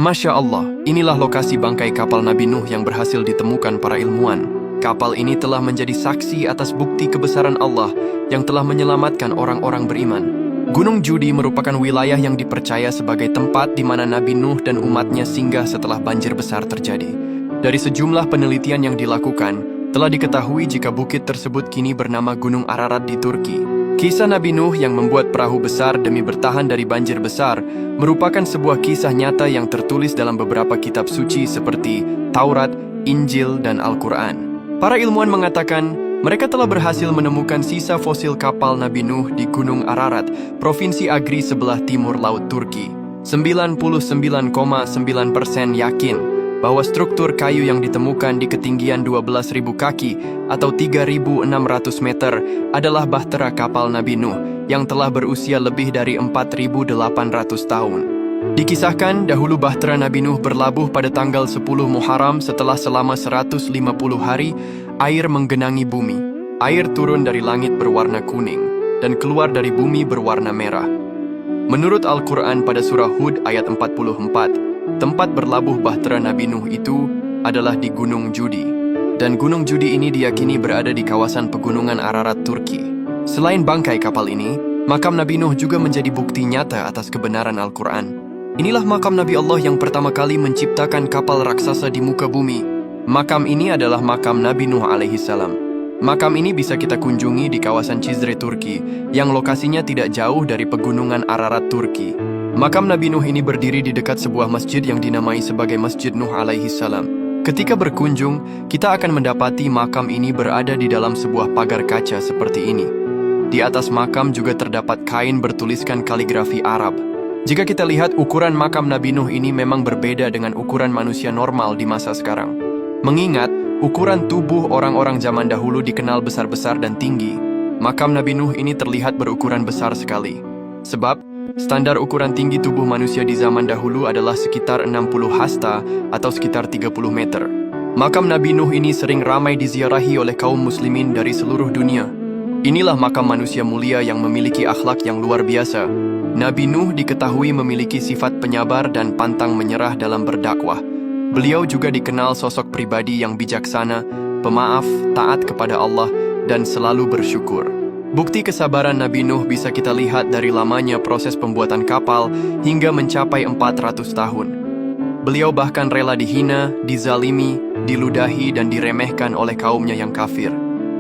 Masya Allah, inilah lokasi bangkai kapal Nabi Nuh yang berhasil ditemukan para ilmuwan. Kapal ini telah menjadi saksi atas bukti kebesaran Allah yang telah menyelamatkan orang-orang beriman. Gunung Judi merupakan wilayah yang dipercaya sebagai tempat di mana Nabi Nuh dan umatnya singgah setelah banjir besar terjadi. Dari sejumlah penelitian yang dilakukan, telah diketahui jika bukit tersebut kini bernama Gunung Ararat di Turki. Kisah Nabi Nuh yang membuat perahu besar demi bertahan dari banjir besar merupakan sebuah kisah nyata yang tertulis dalam beberapa kitab suci seperti Taurat, Injil, dan Al-Quran. Para ilmuwan mengatakan mereka telah berhasil menemukan sisa fosil kapal Nabi Nuh di Gunung Ararat, Provinsi Agri sebelah timur Laut Turki. 99,9% yakin bahwa struktur kayu yang ditemukan di ketinggian 12.000 kaki atau 3.600 meter adalah bahtera kapal Nabi Nuh yang telah berusia lebih dari 4.800 tahun. Dikisahkan dahulu bahtera Nabi Nuh berlabuh pada tanggal 10 Muharram setelah selama 150 hari air menggenangi bumi. Air turun dari langit berwarna kuning dan keluar dari bumi berwarna merah. Menurut Al-Quran pada surah Hud ayat 44, tempat berlabuh bahtera Nabi Nuh itu adalah di Gunung Judi. Dan Gunung Judi ini diyakini berada di kawasan pegunungan Ararat, Turki. Selain bangkai kapal ini, makam Nabi Nuh juga menjadi bukti nyata atas kebenaran Al-Quran. Inilah makam Nabi Allah yang pertama kali menciptakan kapal raksasa di muka bumi. Makam ini adalah makam Nabi Nuh alaihissalam. Makam ini bisa kita kunjungi di kawasan Cizre, Turki, yang lokasinya tidak jauh dari pegunungan Ararat, Turki. Makam Nabi Nuh ini berdiri di dekat sebuah masjid yang dinamai sebagai Masjid Nuh alaihissalam. Ketika berkunjung, kita akan mendapati makam ini berada di dalam sebuah pagar kaca seperti ini. Di atas makam juga terdapat kain bertuliskan kaligrafi Arab. Jika kita lihat ukuran makam Nabi Nuh ini memang berbeda dengan ukuran manusia normal di masa sekarang. Mengingat ukuran tubuh orang-orang zaman dahulu dikenal besar-besar dan tinggi, makam Nabi Nuh ini terlihat berukuran besar sekali. Sebab standar ukuran tinggi tubuh manusia di zaman dahulu adalah sekitar 60 hasta atau sekitar 30 meter. Makam Nabi Nuh ini sering ramai diziarahi oleh kaum muslimin dari seluruh dunia. Inilah makam manusia mulia yang memiliki akhlak yang luar biasa. Nabi Nuh diketahui memiliki sifat penyabar dan pantang menyerah dalam berdakwah. Beliau juga dikenal sosok pribadi yang bijaksana, pemaaf, taat kepada Allah, dan selalu bersyukur. Bukti kesabaran Nabi Nuh bisa kita lihat dari lamanya proses pembuatan kapal hingga mencapai 400 tahun. Beliau bahkan rela dihina, dizalimi, diludahi, dan diremehkan oleh kaumnya yang kafir.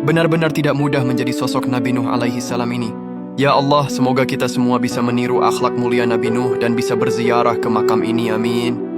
Benar-benar tidak mudah menjadi sosok Nabi Nuh alaihissalam ini. Ya Allah, semoga kita semua bisa meniru akhlak mulia Nabi Nuh dan bisa berziarah ke makam ini, amin.